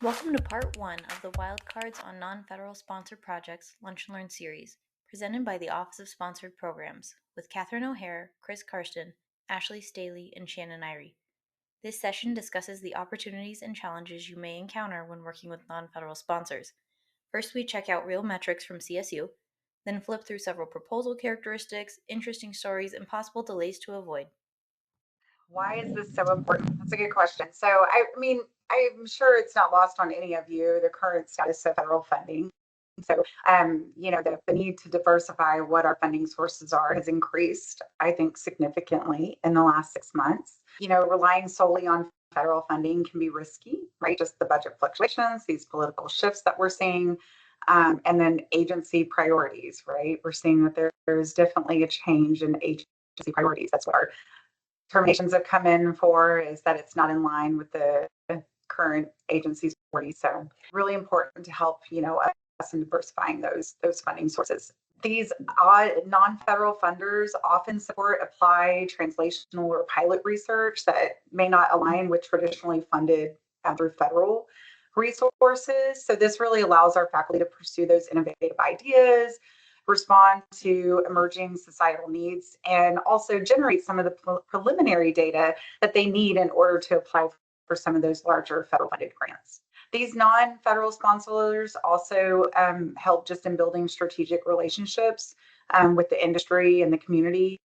Welcome to part 1 of the Wildcards on Non-Federal Sponsored Projects Lunch and Learn series, presented by the Office of Sponsored Programs, with Catherine O'Hare, Chris Karsten, Ashley Staley, and Shannon Irie. This session discusses the opportunities and challenges you may encounter when working with non-federal sponsors. First, we check out real metrics from CSU, then flip through several proposal characteristics, interesting stories, and possible delays to avoid. Why is this so important? That's a good question. So, I'm sure it's not lost on any of you the current status of federal funding. So, the need to diversify what our funding sources are has increased, I think, significantly in the last 6 months. Relying solely on federal funding can be risky, right? Just the budget fluctuations, these political shifts that we're seeing, and then agency priorities, right? We're seeing that there is definitely a change in agency priorities. That's what our terminations have come in for, is that it's not in line with the current agency's priorities. So really important to help, us in diversifying those funding sources. These non-federal funders often support applied, translational, or pilot research that may not align with traditionally funded through federal resources. So this really allows our faculty to pursue those innovative ideas, respond to emerging societal needs, and also generate some of the preliminary data that they need in order to apply for some of those larger federal funded grants. These non-federal sponsors also help just in building strategic relationships with the industry and the community.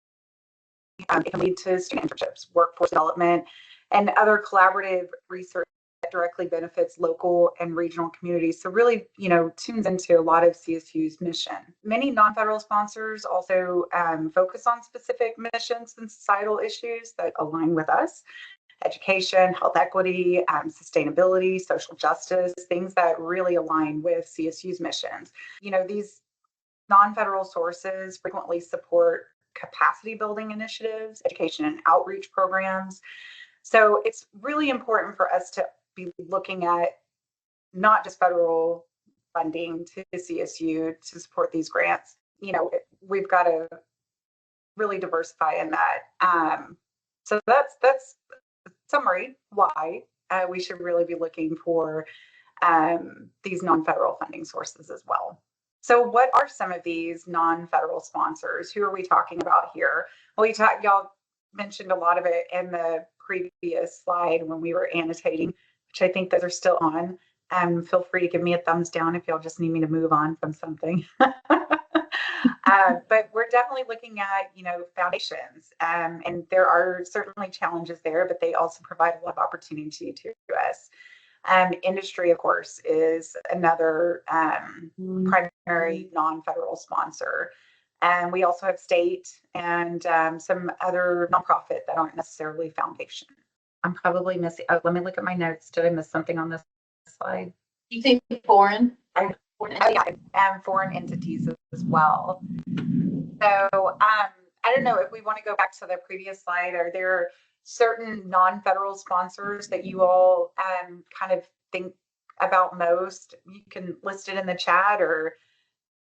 It can lead to student internships, workforce development, and other collaborative research that directly benefits local and regional communities. So really, tunes into a lot of CSU's mission. Many non-federal sponsors also focus on specific missions and societal issues that align with us. Education, health equity, sustainability, social justice, things that really align with CSU's missions. These non-federal sources frequently support capacity building initiatives, education and outreach programs. So it's really important for us to be looking at not just federal funding to CSU to support these grants. We've got to really diversify in that. So that's summary why we should really be looking for these non-federal funding sources as well. So what are some of these non-federal sponsors? Who are we talking about here? Well, y'all mentioned a lot of it in the previous slide when we were annotating, which I think those are still on. Feel free to give me a thumbs down if y'all just need me to move on from something. But we're definitely looking at, foundations, and there are certainly challenges there, but they also provide a lot of opportunity to us. Industry, of course, is another primary non-federal sponsor. And we also have state and some other nonprofit that aren't necessarily foundation. I'm probably missing, let me look at my notes. Did I miss something on this slide? You think foreign? Foreign entities as well. So I don't know if we want to go back to the previous slide. Are there certain non-federal sponsors that you all kind of think about most? You can list it in the chat or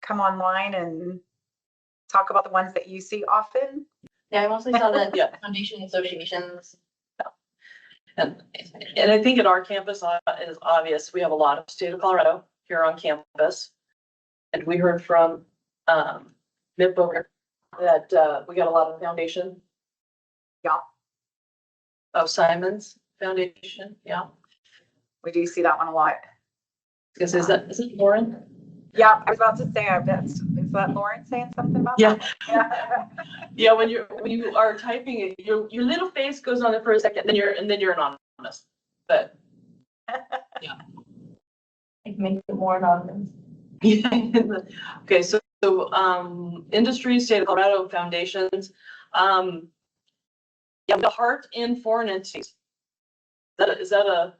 come online and talk about the ones that you see often. Yeah, I mostly saw the foundation associations. And I think at our campus it is obvious. We have a lot of state of Colorado here on campus. And we heard from Mick Boger that we got a lot of foundation. Yeah. Of Simon's Foundation. Yeah. We do see that one a lot. Is it Lauren? Yeah, I was about to say, is that Lauren saying something about that? Yeah. Yeah, when you are typing it, your little face goes on it for a second, then you're anonymous. But yeah. Make it more anonymous. Okay, so industry, state of Colorado, foundations. Yeah, the heart in foreign entities. Is that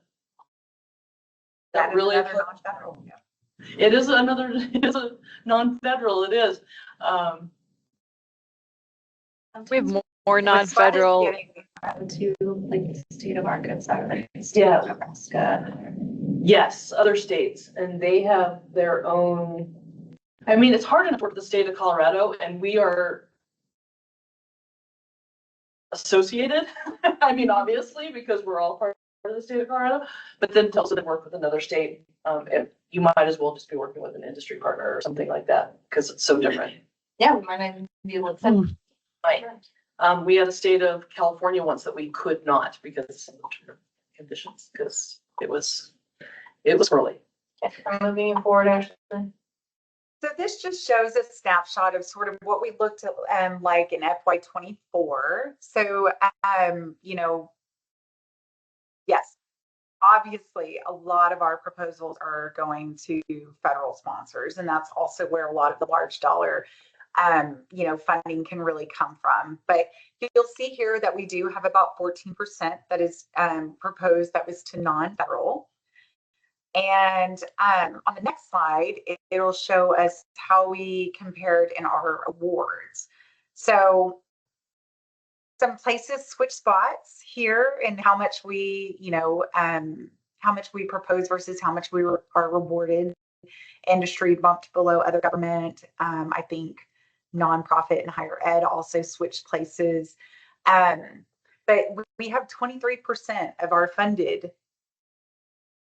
really non-federal? Yeah. It is a non-federal. It is. We have more non-federal. To like the state of Arkansas, Yeah. Nebraska. Yes, other states, and they have their own. I mean, it's hard enough to work with the state of Colorado, and we are associated. I mean, obviously, because we're all part of the state of Colorado, but then to also then work with another state. And you might as well just be working with an industry partner or something like that, because it's so different. Yeah, we might not even be able to. Right. We had a state of California once that we could not because of some term conditions, because it was early. I'm moving forward, Ashley. So this just shows a snapshot of sort of what we looked at like in FY24. So, yes, obviously a lot of our proposals are going to federal sponsors, and that's also where a lot of the large dollar funding can really come from. But you'll see here that we do have about 14% that is proposed that was to non-federal. And on the next slide, it'll show us how we compared in our awards. So some places switch spots here and how much we, how much we propose versus how much we are rewarded. Industry bumped below other government. I think nonprofit and higher ed also switched places. But we have 23% of our funded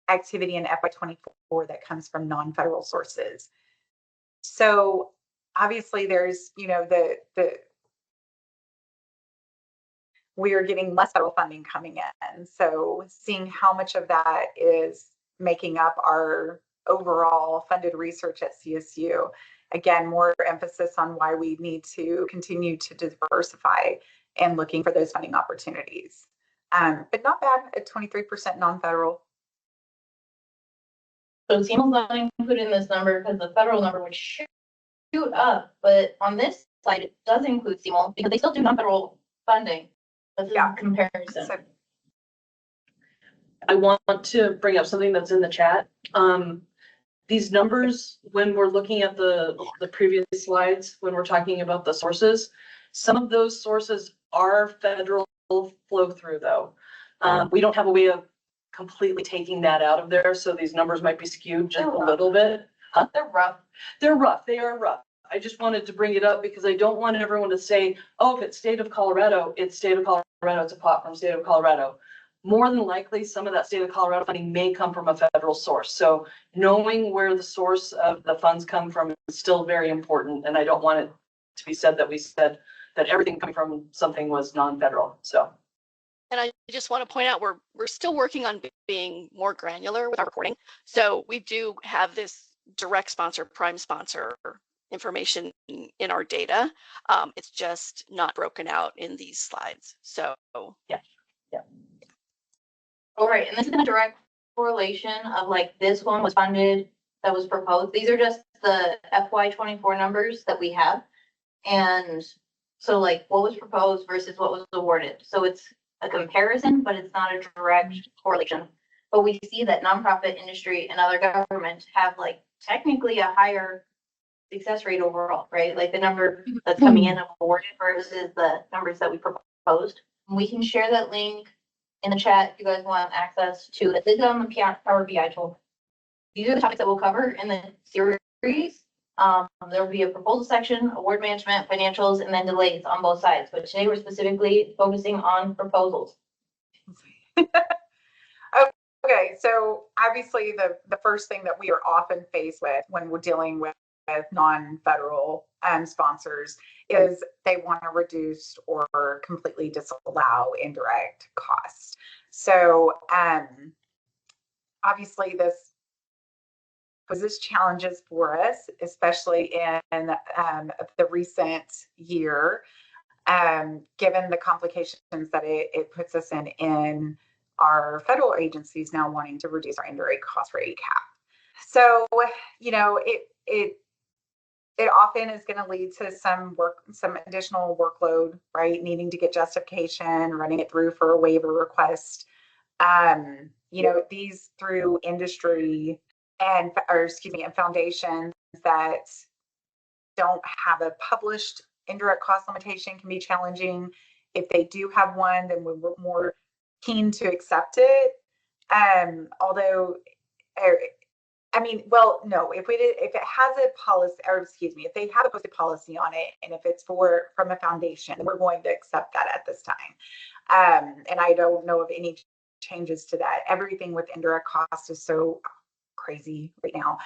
activity in FY24 that comes from non-federal sources. So obviously there's, we are getting less federal funding coming in. So seeing how much of that is making up our overall funded research at CSU. Again, more emphasis on why we need to continue to diversify and looking for those funding opportunities. But not bad at 23% non-federal. So CML's not included in this number because the federal number would shoot up, but on this slide, it does include CML because they still do non-federal funding. This is a comparison. So, I want to bring up something that's in the chat. These numbers, when we're looking at the previous slides, when we're talking about the sources, some of those sources are federal flow through though. We don't have a way of completely taking that out of there, so these numbers might be skewed just a little bit. Huh? They're rough. They're rough. They are rough. I just wanted to bring it up because I don't want everyone to say, oh, if it's state of Colorado, it's state of Colorado, it's a pot from state of Colorado. More than likely, some of that state of Colorado funding may come from a federal source. So knowing where the source of the funds come from is still very important. And I don't want it to be said that we said that everything coming from something was non-federal. So. And I just want to point out we're still working on being more granular with our reporting. So we do have this direct sponsor, prime sponsor information in our data. It's just not broken out in these slides. So yeah. All right, and this is a direct correlation of like this one was funded, that was proposed. These are just the FY24 numbers that we have. And so like what was proposed versus what was awarded. So it's a comparison, but it's not a direct correlation. But we see that nonprofit industry and other government have like technically a higher success rate overall, right? Like the number that's coming in awarded versus the numbers that we proposed. We can share that link in the chat if you guys want access to it. This is on the Power BI tool. These are the topics that we'll cover in the series. There will be a proposal section, award management, financials, and then delays on both sides. But today we're specifically focusing on proposals. Okay, so obviously the first thing that we are often faced with when we're dealing with non-federal sponsors is they want to reduce or completely disallow indirect costs. So obviously this poses challenges for us, especially in the recent year, given the complications that it puts us in our federal agencies now wanting to reduce our indirect cost rate cap. So, it often is going to lead to some additional workload, right? Needing to get justification, running it through for a waiver request. These through industry and foundations that don't have a published indirect cost limitation can be challenging. If they do have one, then we're more keen to accept it. Although, no, if it has a policy, if they have a posted policy on it, and if it's from a foundation, we're going to accept that at this time. And I don't know of any changes to that. Everything with indirect cost is so crazy right now.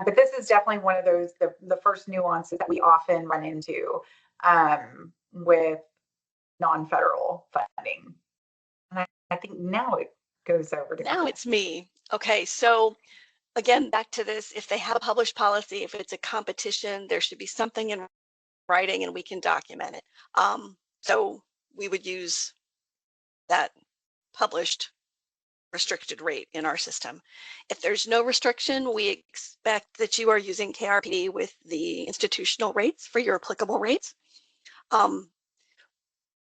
But this is definitely one of those, the first nuances that we often run into with non-federal funding. And I think now it goes over to Now it's me. Okay, so again, back to this, if they have a published policy, if it's a competition, there should be something in writing and we can document it. So we would use that published restricted rate in our system. If there's no restriction, we expect that you are using KRPD with the institutional rates for your applicable rates.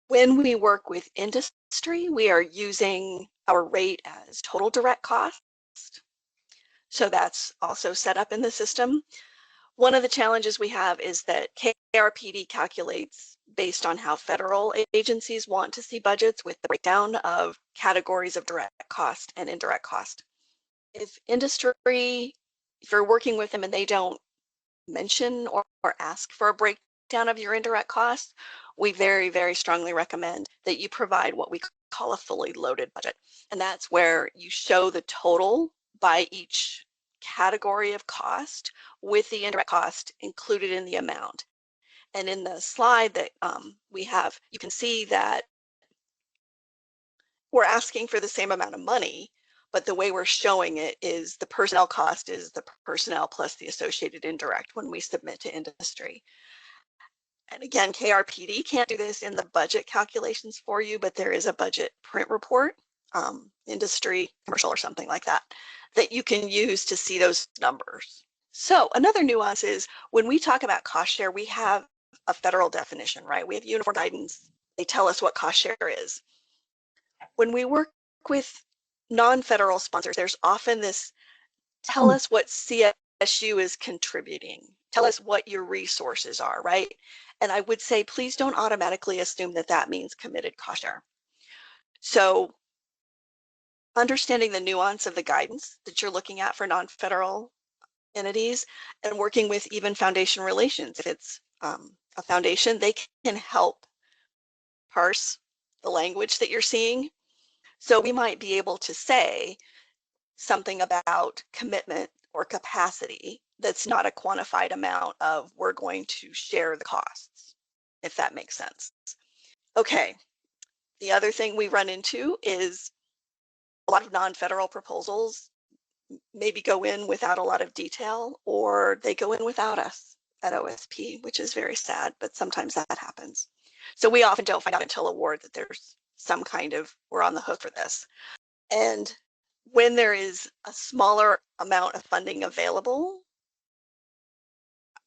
When we work with industry, we are using our rate as total direct cost. So that's also set up in the system. One of the challenges we have is that KRPD calculates based on how federal agencies want to see budgets with the breakdown of categories of direct cost and indirect cost. If you're working with them and they don't mention or ask for a breakdown of your indirect costs, we very, very strongly recommend that you provide what we call a fully loaded budget. And that's where you show the total by each category of cost with the indirect cost included in the amount. And in the slide that we have, you can see that we're asking for the same amount of money, but the way we're showing it is the personnel cost is the personnel plus the associated indirect when we submit to industry. And again, KRPD can't do this in the budget calculations for you, but there is a budget print report, industry, commercial, or something like that, that you can use to see those numbers. So another nuance is when we talk about cost share, we have a federal definition, right? We have uniform guidance. They tell us what cost share is. When we work with non-federal sponsors, there's often this, tell us what CSU is contributing. Tell us what your resources are, right? And I would say, please don't automatically assume that that means committed cost share. So understanding the nuance of the guidance that you're looking at for non-federal entities and working with even foundation relations. If it's a foundation, they can help parse the language that you're seeing. So we might be able to say something about commitment or capacity that's not a quantified amount of we're going to share the costs, if that makes sense. Okay, the other thing we run into is a lot of non-federal proposals maybe go in without a lot of detail, or they go in without us at OSP, which is very sad, but sometimes that happens. So we often don't find out until award that there's some kind of, we're on the hook for this. And when there is a smaller amount of funding available,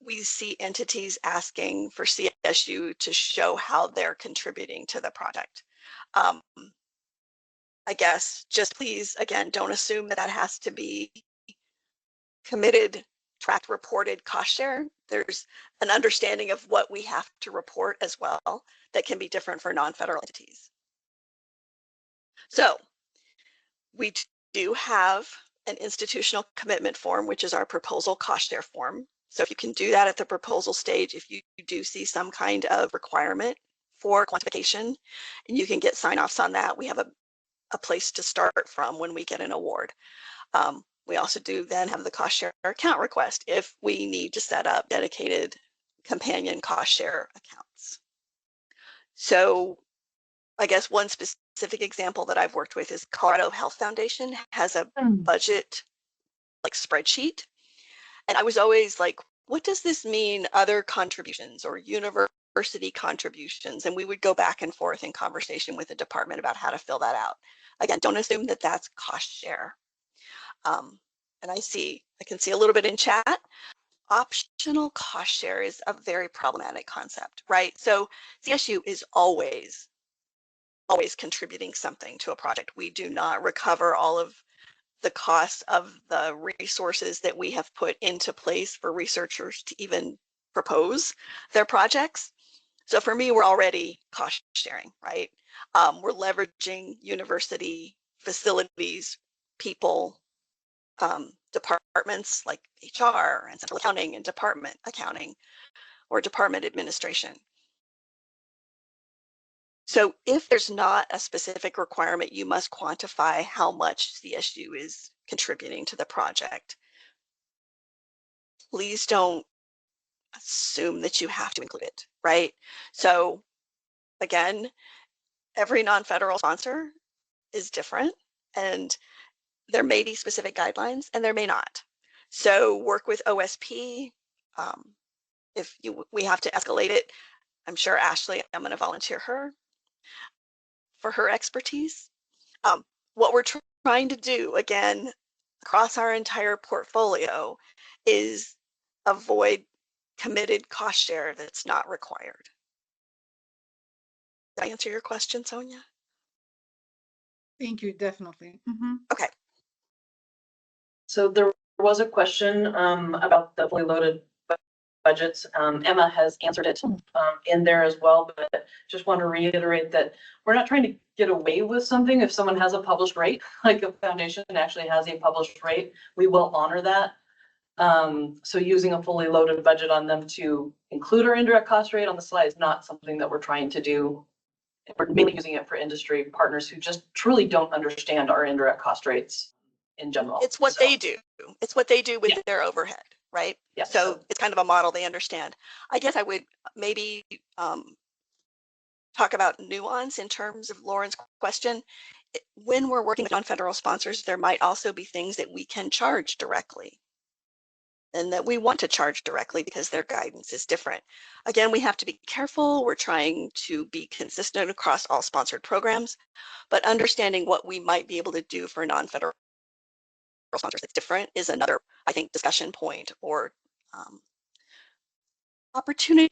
we see entities asking for CSU to show how they're contributing to the project. I guess just please, again, don't assume that that has to be committed, tracked, reported cost share. There's an understanding of what we have to report as well that can be different for non-federal entities. So we do have an institutional commitment form, which is our proposal cost share form. So if you can do that at the proposal stage, if you do see some kind of requirement for quantification, and you can get sign-offs on that, we have a place to start from when we get an award. We also do then have the cost share account request if we need to set up dedicated companion cost share accounts. So I guess one specific example that I've worked with is Colorado Health Foundation has a budget like spreadsheet. And I was always like, what does this mean, other contributions or university contributions? And we would go back and forth in conversation with the department about how to fill that out. Again, don't assume that that's cost share. And I can see a little bit in chat. Optional cost share is a very problematic concept, right? So CSU is always contributing something to a project. We do not recover all of the costs of the resources that we have put into place for researchers to even propose their projects. So for me, we're already cost sharing, right? We're leveraging university facilities, people, departments like HR and central accounting and department accounting or department administration. So if there's not a specific requirement, you must quantify how much CSU is contributing to the project. Please don't assume that you have to include it, right? So again, every non-federal sponsor is different, and there may be specific guidelines and there may not. So work with OSP. If we have to escalate it, I'm sure Ashley, I'm going to volunteer her for her expertise. What we're trying to do, again, across our entire portfolio is avoid committed cost share that's not required. Did I answer your question, Sonia? Thank you, definitely. Okay. So there was a question about the fully loaded budgets. Emma has answered it in there as well, but just want to reiterate that we're not trying to get away with something. If someone has a published rate, like a foundation actually has a published rate, we will honor that. So using a fully loaded budget on them to include our indirect cost rate on the slide is not something that we're trying to do. We're mainly using it for industry partners who just truly don't understand our indirect cost rates in general. It's what they do. It's what they do with their overhead, right? Yeah. So it's kind of a model they understand. I guess I would maybe talk about nuance in terms of Lauren's question. When we're working with non-federal sponsors, there might also be things that we can charge directly and that we want to charge directly because their guidance is different. Again, we have to be careful. We're trying to be consistent across all sponsored programs, but understanding what we might be able to do for non-federal sponsors that's different is another, I think, discussion point or opportunity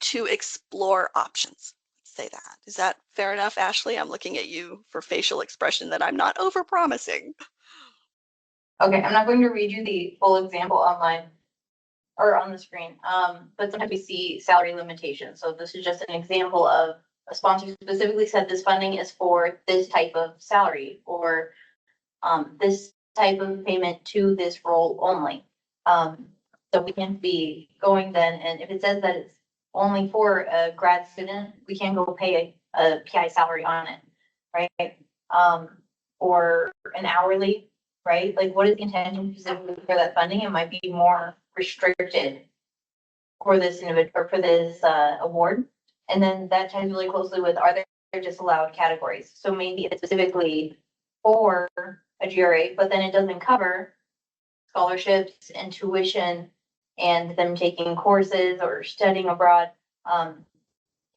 to explore options. Say that. Is that fair enough, Ashley? I'm looking at you for facial expression that I'm not over-promising. Okay, I'm not going to read you the full example online or on the screen, but sometimes we see salary limitations. So this is just an example of a sponsor specifically said this funding is for this type of salary or this type of payment to this role only. So we can't be going then, and if it says that it's only for a grad student, we can't go pay a PI salary on it, right? Or an hourly, right? Like what is the intention specifically for that funding? It might be more restricted for this individual or for this award. And then that ties really closely with, are there disallowed categories? So maybe it's specifically for a GRA, but then it doesn't cover scholarships and tuition and them taking courses or studying abroad.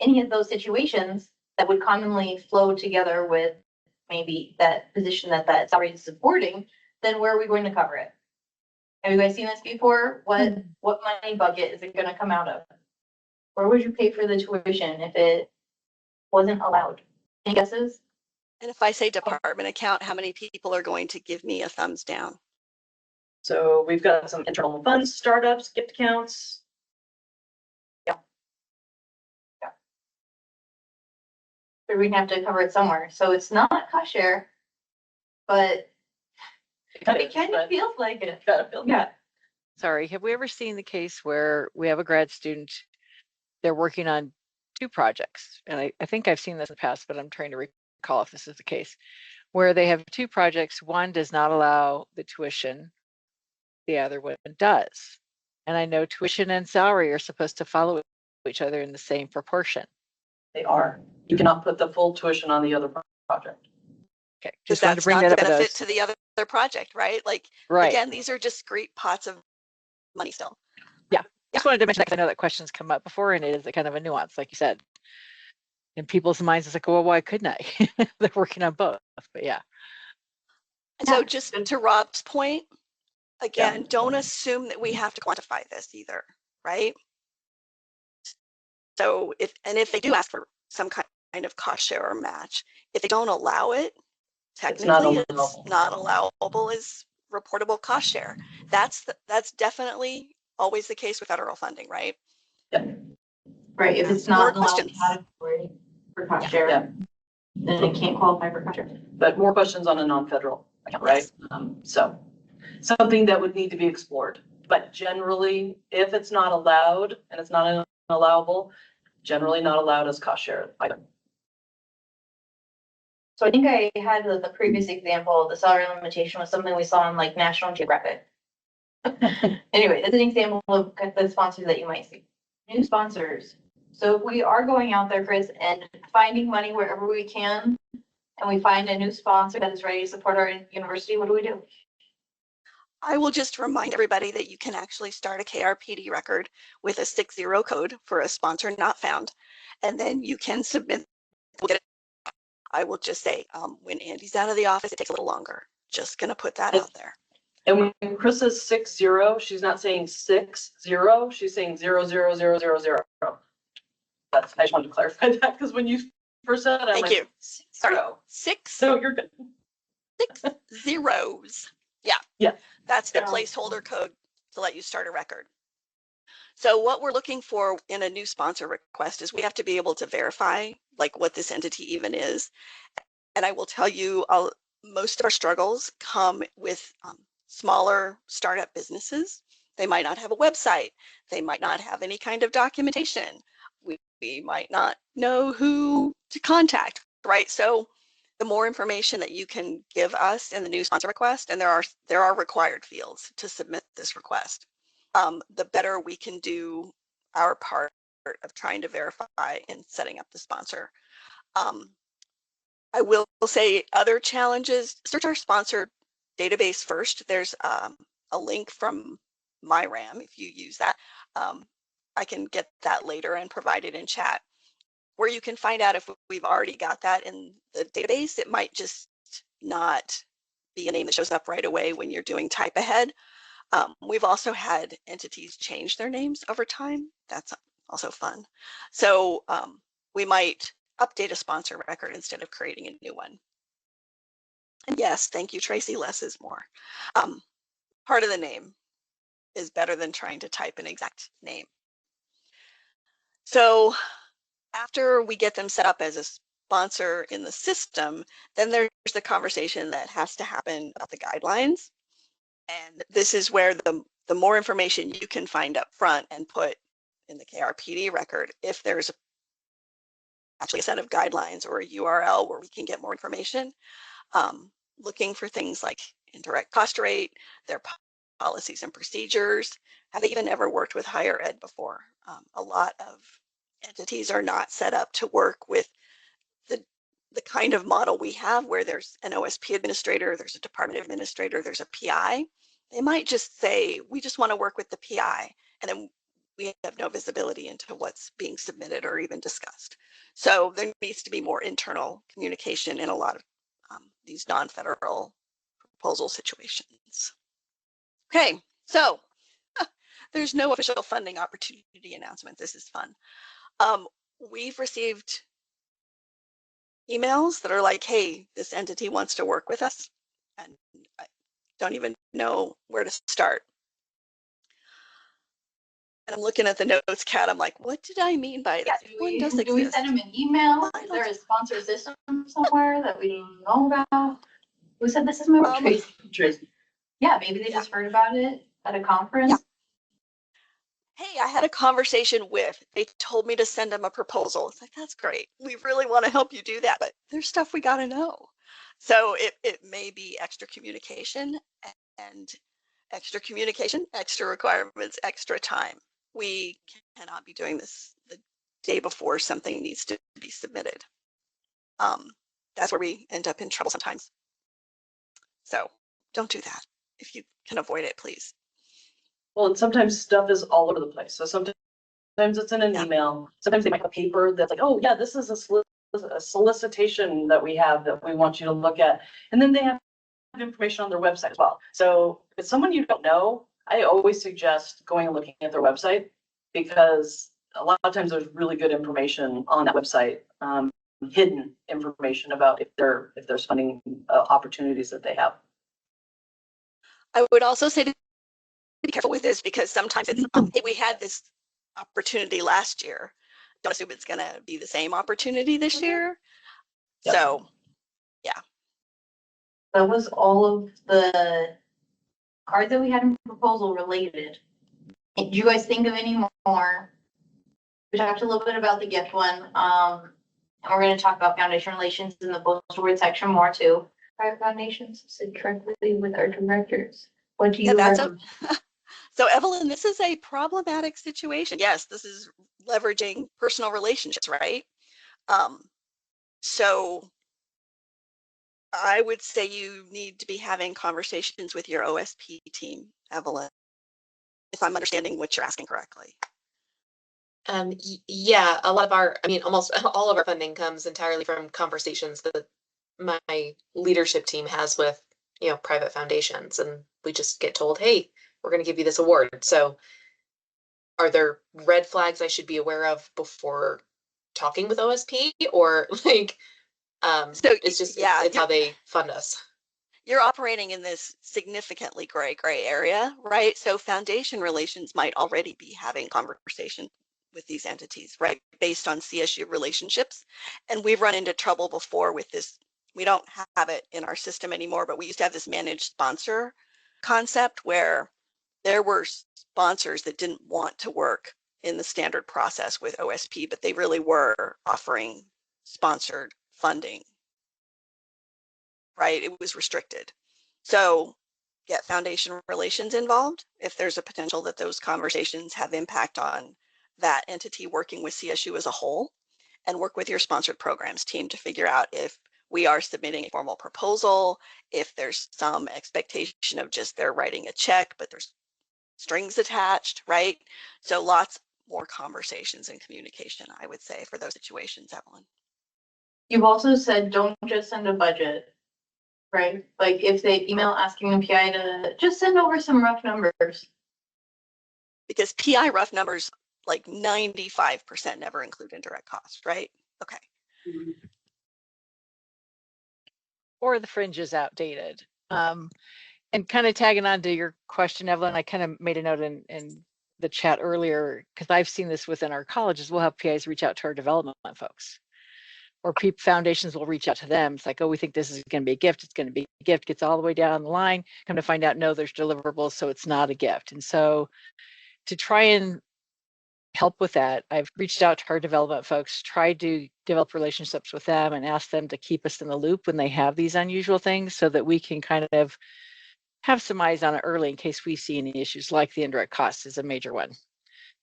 Any of those situations that would commonly flow together with maybe that position that salary is supporting, then where are we going to cover it? Have you guys seen this before? What money bucket is it going to come out of? Where would you pay for the tuition if it wasn't allowed? Any guesses? And if I say department account, how many people are going to give me a thumbs down? So we've got some internal funds, startups, gift accounts. So we'd have to cover it somewhere. So it's not cost share, but it kind of feels like it. Yeah. Sorry, have we ever seen the case where we have a grad student, they're working on 2 projects? And I think I've seen this in the past, but I'm trying to recall if this is the case, where they have 2 projects. One does not allow the tuition, the other one does. And I know tuition and salary are supposed to follow each other in the same proportion. They are. You cannot put the full tuition on the other project. Okay, Because just wanted to that's bring not that the up. benefit to the other project, right? Like, Right. again, these are discrete pots of money still. Yeah. Just wanted to mention that because I know that question's come up before, and it is a kind of a nuance, like you said. In people's minds, it's like, well, why couldn't I? They're working on both, but yeah. And so just to Rob's point, again, don't assume that we have to quantify this either, right? So if they do ask for some kind of cost share or match, if they don't allow it, technically it's not allowable as reportable cost share. That's definitely always the case with federal funding, right? Yeah. Right. If it's not More allowed questions. category for cost share, then it can't qualify for cost share. But more questions on a non-federal account, right? So something that would need to be explored. But generally, if it's not allowed and it's not allowable, generally not allowed as cost share either. So I think I had the previous example, the salary limitation was something we saw on like National Geographic. Anyway, that's an example of the sponsors that you might see. New sponsors. So if we are going out there, Chris, and finding money wherever we can, and we find a new sponsor that is ready to support our university, what do we do? I will just remind everybody that you can actually start a KRPD record with a 60 code for a sponsor not found, and then you can submit. We'll get it. I will just say, when Andy's out of the office, it takes a little longer. Just gonna put that out there. And when Chris says 60, she's not saying 60, she's saying 00000. That's, I just wanted to clarify that because when you first said it, I'm Thank like, you. Sorry, 6 so you're good. 6 zeros. Yeah. Yeah. That's the Yeah. placeholder code to let you start a record. So what we're looking for in a new sponsor request is we have to be able to verify like what this entity even is. And I will tell you, most of our struggles come with smaller startup businesses. They might not have a website. They might not have any kind of documentation. We might not know who to contact, right? So the more information that you can give us in the new sponsor request, and there are required fields to submit this request, the better we can do our part of trying to verify and setting up the sponsor. I will say other challenges, search our sponsor database first. There's a link from MyRAM if you use that. I can get that later and provide it in chat where you can find out if we've already got that in the database. It might just not be a name that shows up right away when you're doing type ahead. We've also had entities change their names over time. That's also fun. So we might update a sponsor record instead of creating a new one. And yes, thank you, Tracy, less is more. Part of the name is better than trying to type an exact name. So after we get them set up as a sponsor in the system, then there's the conversation that has to happen about the guidelines. And this is where the more information you can find up front and put in the KRPD record, if there's actually a set of guidelines or a URL where we can get more information, looking for things like indirect cost rate, their policies and procedures. Have they even ever worked with higher ed before? A lot of entities are not set up to work with the kind of model we have where there's an OSP administrator, there's a department administrator, there's a PI. They might just say, we just want to work with the PI, and then we have no visibility into what's being submitted or even discussed. So there needs to be more internal communication in a lot of these non-federal proposal situations. Okay, so there's no official funding opportunity announcement. This is fun. We've received emails that are like, hey, this entity wants to work with us, and I don't even know where to start. And I'm looking at the notes, Kat. I'm like, what did I mean by that? Yeah, do we send them an email? Is there a sponsor system somewhere that we know about? Who said this is my Tracy. Yeah, maybe they just heard about it at a conference. Yeah. Hey, I had a conversation with, they told me to send them a proposal. It's like, that's great. We really want to help you do that, but there's stuff we got to know. So it may be extra communication, extra requirements, extra time. We cannot be doing this the day before something needs to be submitted. That's where we end up in trouble sometimes. So don't do that. If you can avoid it, please. Well, and sometimes stuff is all over the place. So sometimes it's in an email. Sometimes they might have a paper that's like, oh yeah, this is a solicitation that we have that we want you to look at. And then they have information on their website as well. So if it's someone you don't know, I always suggest going and looking at their website, because a lot of times there's really good information on that website, hidden information about if there's funding opportunities that they have. I would also say to be careful with this, because sometimes it's, hey, we had this opportunity last year. Don't assume it's going to be the same opportunity this year. Yep. So, yeah. That was all of the cards that we had in proposal related. Did you guys think of any more? We talked a little bit about the gift one. And we're gonna talk about foundation relations in the post-award section more too. Private foundations sit directly with our directors. What do you? And that's so Evelyn, this is a problematic situation. Yes, this is leveraging personal relationships, right? So I would say you need to be having conversations with your OSP team, Evelyn, if I'm understanding what you're asking correctly. Yeah, a lot of our, I mean, almost all of our funding comes entirely from conversations that my leadership team has with, private foundations, and we just get told, hey, we're going to give you this award. So are there red flags I should be aware of before talking with OSP, or like, So it's just, yeah, it's how they fund us. you're operating in this significantly gray area, right? So foundation relations might already be having conversation with these entities, right? Based on CSU relationships. And we've run into trouble before with this. We don't have it in our system anymore, but we used to have this managed sponsor concept where there were sponsors that didn't want to work in the standard process with OSP, but they really were offering sponsored funding, right? It was restricted. So get foundation relations involved if there's a potential that those conversations have impact on that entity working with CSU as a whole, and work with your sponsored programs team to figure out if we are submitting a formal proposal, if there's some expectation of just they're writing a check, but there's strings attached, right? So lots more conversations and communication, I would say, for those situations, Evelyn. You've also said don't just send a budget, right? Like if they email asking the PI to just send over some rough numbers. Because PI rough numbers, like 95% never include indirect costs, right? Okay. Or the fringe is outdated. And kind of tagging on to your question, Evelyn, I kind of made a note in the chat earlier, because I've seen this within our colleges. We'll have PIs reach out to our development folks, or foundations will reach out to them. It's like, oh, we think this is going to be a gift. It's going to be a gift. Gets all the way down the line. Come to find out, no, there's deliverables, so it's not a gift. And so to try and help with that, I've reached out to our development folks, tried to develop relationships with them and ask them to keep us in the loop when they have these unusual things, so that we can kind of have some eyes on it early in case we see any issues, like the indirect costs is a major one,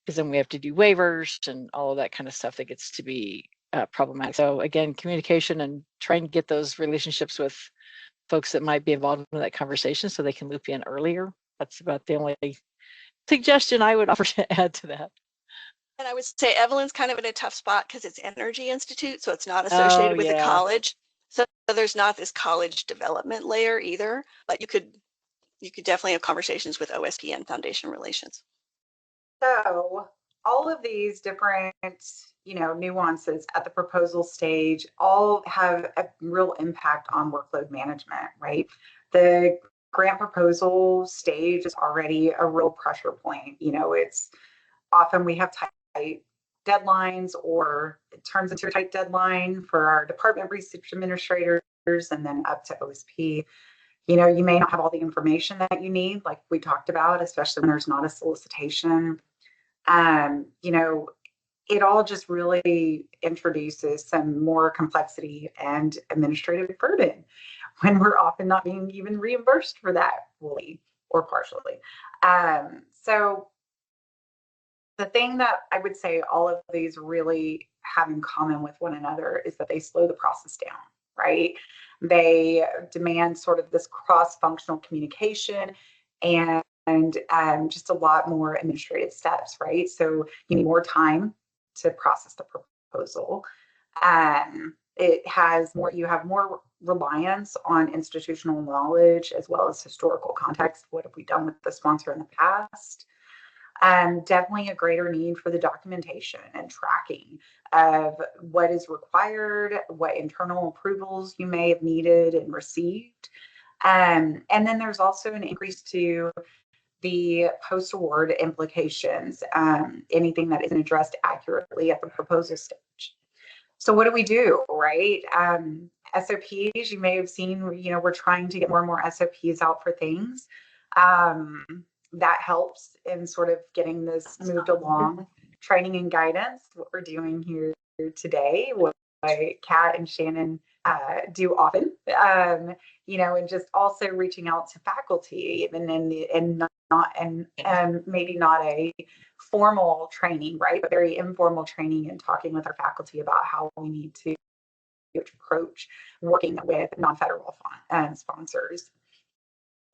because then we have to do waivers and all of that kind of stuff that gets to be problematic. So again, communication and trying to get those relationships with folks that might be involved in that conversation so they can loop you in earlier. That's about the only suggestion I would offer to add to that. And I would say Evelyn's kind of in a tough spot because it's Energy Institute, so it's not associated with the college. So there's not this college development layer either, but you could definitely have conversations with OSP and foundation relations. So all of these different, nuances at the proposal stage all have a real impact on workload management, right? The grant proposal stage is already a real pressure point. It's often we have tight deadlines, or it turns into a tight deadline for our department research administrators and then up to OSP. You may not have all the information that you need, like we talked about, especially when there's not a solicitation. It all just really introduces some more complexity and administrative burden when we're often not being even reimbursed for that fully or partially. So the thing that I would say all of these really have in common with one another is that they slow the process down, right? They demand sort of this cross-functional communication and just a lot more administrative steps, right? So you need more time to process the proposal. You have more reliance on institutional knowledge as well as historical context. What have we done with the sponsor in the past? Definitely a greater need for the documentation and tracking of what is required, what internal approvals you may have needed and received. And then there's also an increase to the post-award implications, anything that isn't addressed accurately at the proposal stage. So what do we do, right? SOPs, you may have seen, we're trying to get more and more SOPs out for things. That helps in sort of getting this moved along. Training and guidance, what we're doing here today, Kat and Shannon do often, and just also reaching out to faculty, even and maybe not a formal training, right, but very informal training, and talking with our faculty about how we need to approach working with non-federal sponsors.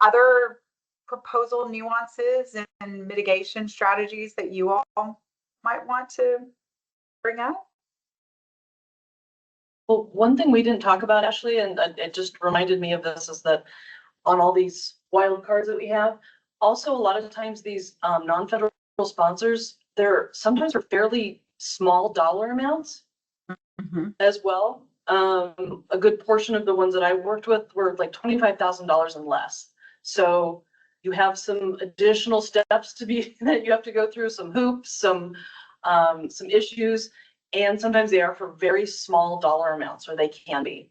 Other proposal nuances and mitigation strategies that you all might want to bring up? Well, one thing we didn't talk about, Ashley, and it just reminded me of this, is that on all these wildcards that we have, also a lot of times these non-federal sponsors, they're sometimes for fairly small dollar amounts as well. A good portion of the ones that I worked with were like $25,000 and less. So you have some additional steps that you have to go through, some hoops, some issues. And sometimes they are for very small dollar amounts, or they can be.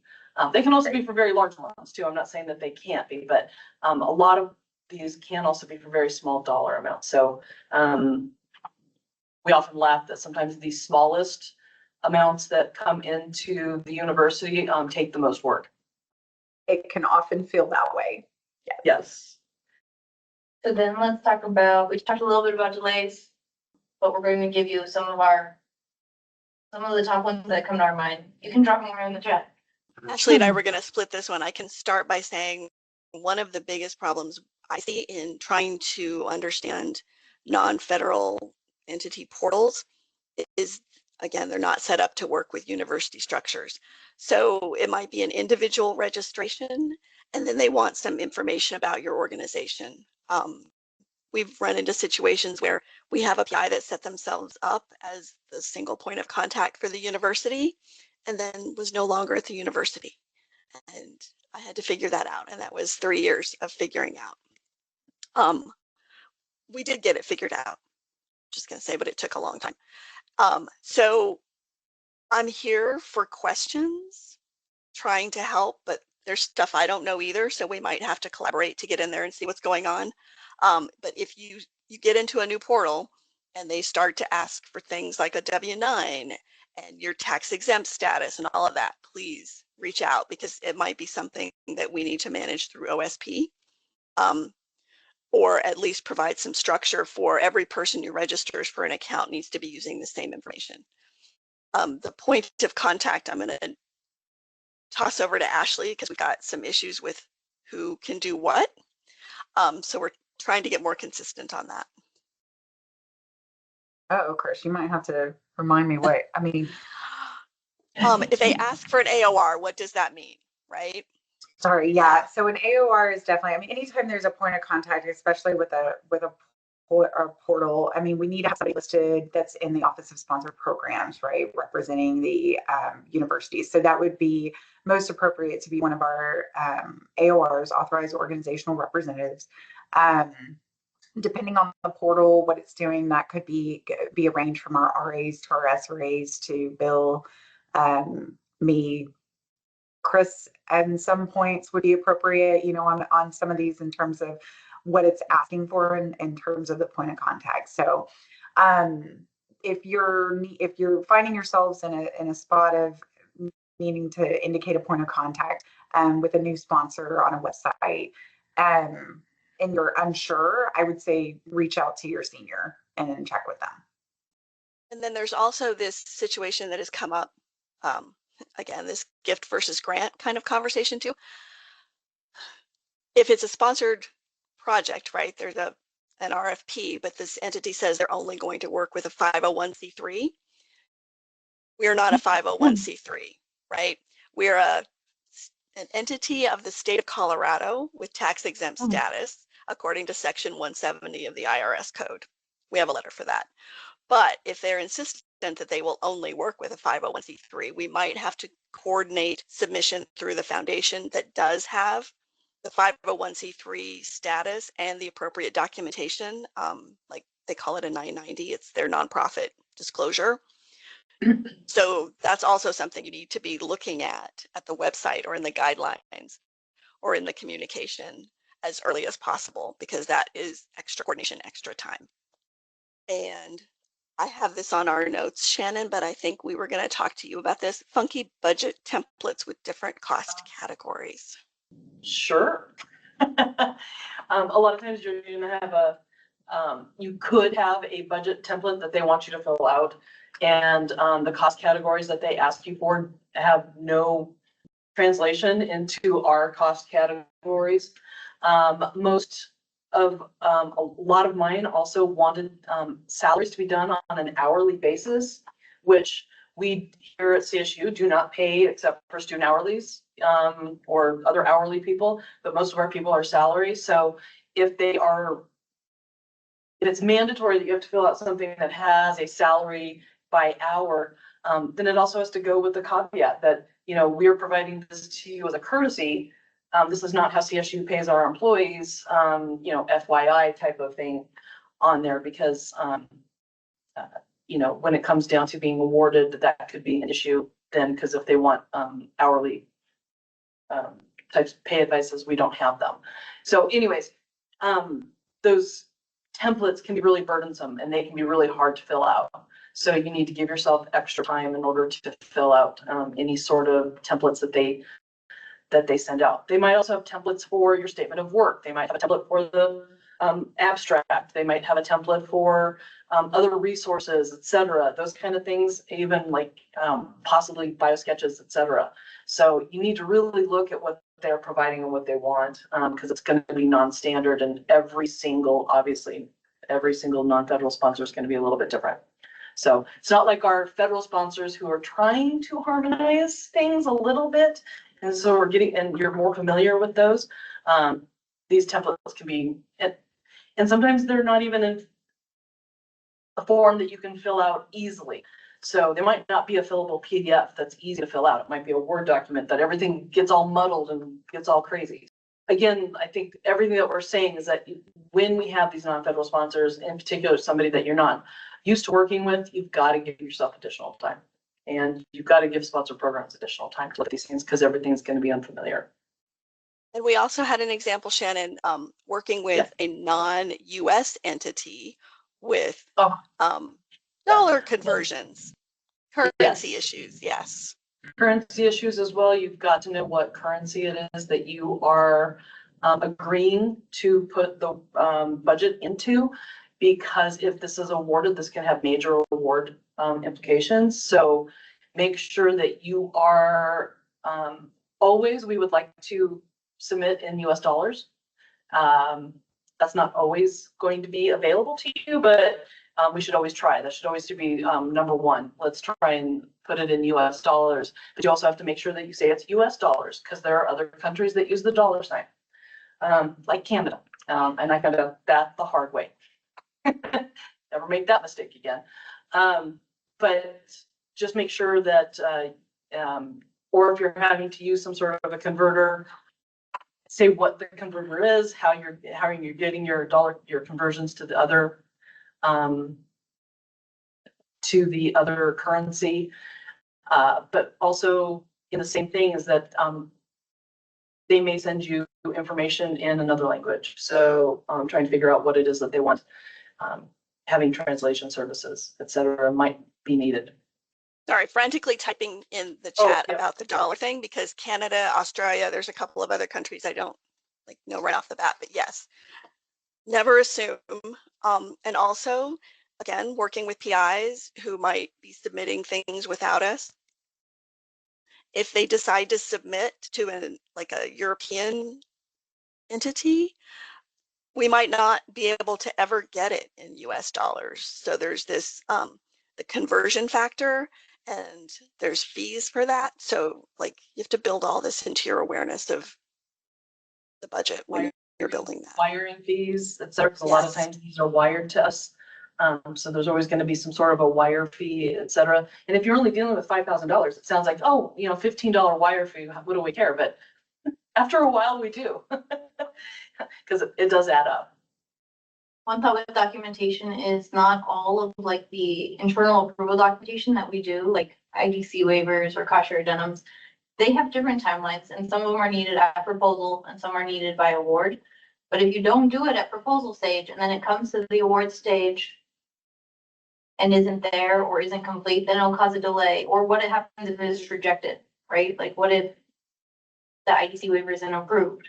They can also be for very large amounts too. I'm not saying that they can't be, but a lot of these can also be for very small dollar amounts. So we often laugh that sometimes the smallest amounts that come into the university take the most work. It can often feel that way. Yes. So then let's talk we talked a little bit about delays, but we're going to give you some of the top ones that come to our mind. You can drop them around in the chat. Ashley and I were going to split this one. I can start by saying one of the biggest problems I see in trying to understand non-federal entity portals is, again, they're not set up to work with university structures. So it might be an individual registration, and then they want some information about your organization. We've run into situations where we have a PI that set themselves up as the single point of contact for the university and then was no longer at the university. And I had to figure that out. And that was 3 years of figuring out. We did get it figured out, just going to say, but it took a long time. So I'm here for questions, trying to help, but there's stuff I don't know either. So we might have to collaborate to get in there and see what's going on. But if you get into a new portal and they start to ask for things like a W-9 and your tax exempt status and all of that, please reach out, because it might be something that we need to manage through OSP, or at least provide some structure for every person who registers for an account needs to be using the same information. The point of contact, I'm going to toss over to Ashley, because we've got some issues with who can do what. So we're trying to get more consistent on that. Oh, Chris, you might have to remind me what, I mean. If they ask for an AOR, what does that mean, right? Sorry, yeah. So an AOR is definitely, I mean, anytime there's a point of contact, especially with a portal, I mean, we need to have somebody listed that's in the Office of Sponsored Programs, right, representing the universities. So that would be most appropriate to be one of our AORs, authorized organizational representatives. Depending on the portal, what it's doing, that could be arranged from our RAs to our SRAs to Bill, me, Chris, and some points would be appropriate, on some of these in terms of what it's asking for in terms of the point of contact. So if you're finding yourselves in a spot of needing to indicate a point of contact with a new sponsor on a website, and you're unsure, I would say reach out to your senior and check with them. And then there's also this situation that has come up, again, this gift versus grant kind of conversation too. If it's a sponsored project, right, there's an RFP, but this entity says they're only going to work with a 501c3. We're not a 501c3, right? We're an entity of the state of Colorado with tax exempt status, according to section 170 of the IRS code. We have a letter for that. But if they're insistent that they will only work with a 501c3, we might have to coordinate submission through the foundation that does have the 501c3 status and the appropriate documentation, like they call it a 990. It's their nonprofit disclosure. So that's also something you need to be looking at the website or in the guidelines or in the communication as early as possible, because that is extra coordination, extra time. And I have this on our notes, Shannon, but I think we were going to talk to you about this. Funky budget templates with different cost categories. Sure. A lot of times you're gonna have you could have a budget template that they want you to fill out, and the cost categories that they ask you for have no translation into our cost categories. Most of a lot of mine also wanted salaries to be done on an hourly basis, which we here at CSU do not pay except for student hourlies or other hourly people, but most of our people are salary. So if it's mandatory that you have to fill out something that has a salary by hour, then it also has to go with the caveat that, we're providing this to you as a courtesy. This is not how CSU pays our employees, FYI type of thing on there, because, when it comes down to being awarded, that could be an issue then, because if they want hourly types of pay advices, we don't have them. So anyways, those templates can be really burdensome and they can be really hard to fill out. So you need to give yourself extra time in order to fill out any sort of templates that they send out. They might also have templates for your statement of work. They might have a template for the abstract. They might have a template for other resources, etc. Those kind of things, even like possibly bio sketches, etc. So you need to really look at what they're providing and what they want, because it's going to be non-standard, and every single non-federal sponsor is going to be a little bit different. So it's not like our federal sponsors who are trying to harmonize things a little bit. And so and you're more familiar with those. These templates can be, and sometimes they're not even in a form that you can fill out easily. So they might not be a fillable PDF that's easy to fill out. It might be a Word document that everything gets all muddled and gets all crazy. Again, I think everything that we're saying is that when we have these non-federal sponsors, in particular, somebody that you're not used to working with, you've got to give yourself additional time. And you've got to give sponsor programs additional time to look at these things, because everything's going to be unfamiliar. And we also had an example, Shannon, working with a non-US entity with dollar conversions, currency issues. Yes. Currency issues as well. You've got to know what currency it is that you are agreeing to put the budget into, because if this is awarded, this can have major award implications. So make sure that you are always, we would like to submit in US dollars. That's not always going to be available to you, but we should always try. That should always be number one. Let's try and put it in US dollars. But you also have to make sure that you say it's US dollars, because there are other countries that use the dollar sign, like Canada. And I found out that the hard way. Never make that mistake again. But just make sure that, or if you're having to use some sort of a converter, say what the converter is, how you're getting your conversions to the other currency. But also in the same thing is that they may send you information in another language. So trying to figure out what it is that they want. Having translation services, etc., might be needed. Sorry, frantically typing in the chat about the dollar thing, because Canada, Australia, there's a couple of other countries I don't know right off the bat, but yes, never assume. And also, again, working with PIs who might be submitting things without us. If they decide to submit to a European entity, we might not be able to ever get it in US dollars. So there's this, the conversion factor, and there's fees for that. So you have to build all this into your awareness of the budget when you're building that. Wiring fees, etc. A lot of times these are wired to us. So there's always going to be some sort of a wire fee, etc. And if you're only dealing with $5,000, it sounds like, $15 wire fee, what do we care? But after a while we do, because it does add up. One thought with documentation is not all of the internal approval documentation that we do, like IDC waivers or cost share addendums, they have different timelines, and some of them are needed at proposal and some are needed by award. But if you don't do it at proposal stage and then it comes to the award stage, and isn't there or isn't complete, then it'll cause a delay. Or what happens if it is rejected, right? Like what if the IDC waiver isn't approved?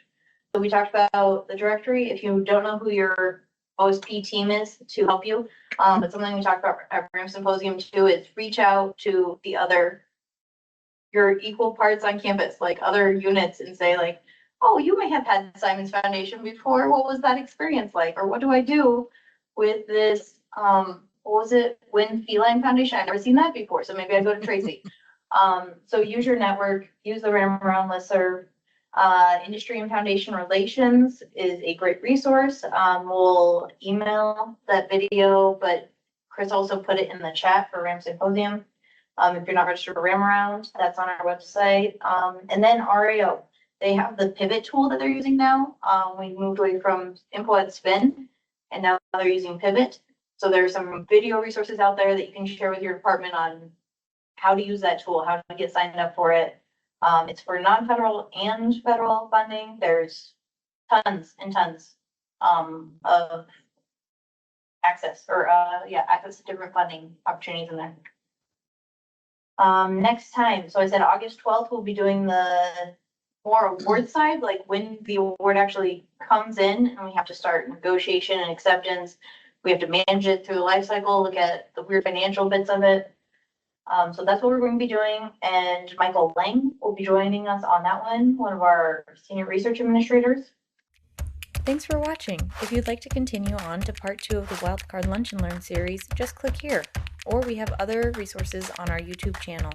So we talked about the directory. If you don't know who your OSP team is to help you, but something we talked about at RAM Symposium too is reach out to your equal parts on campus, like other units, and say like, oh, you may have had Simon's Foundation before. What was that experience like? Or what do I do with this? What was it? Win Feline Foundation? I've never seen that before. So maybe I go to Tracy. So use your network, use the Random Around listserv. Industry and Foundation Relations is a great resource. We'll email that video, but Chris also put it in the chat for RAM Symposium. If you're not registered for RAM Around, that's on our website. And then RAO, they have the pivot tool that they're using now. We moved away from Info at Spin, and now they're using Pivot. So there's some video resources out there that you can share with your department on how to use that tool, how to get signed up for it. It's for non-federal and federal funding. There's tons and tons of access access to different funding opportunities in there. Next time, so I said August 12th, we'll be doing the more award side, like when the award actually comes in and we have to start negotiation and acceptance. We have to manage it through the life cycle, look at the weird financial bits of it. So that's what we're going to be doing. And Michael Lang will be joining us on that one of our senior research administrators. Thanks for watching. If you'd like to continue on to part 2 of the Wildcard Lunch and Learn series, just click here. Or we have other resources on our YouTube channel.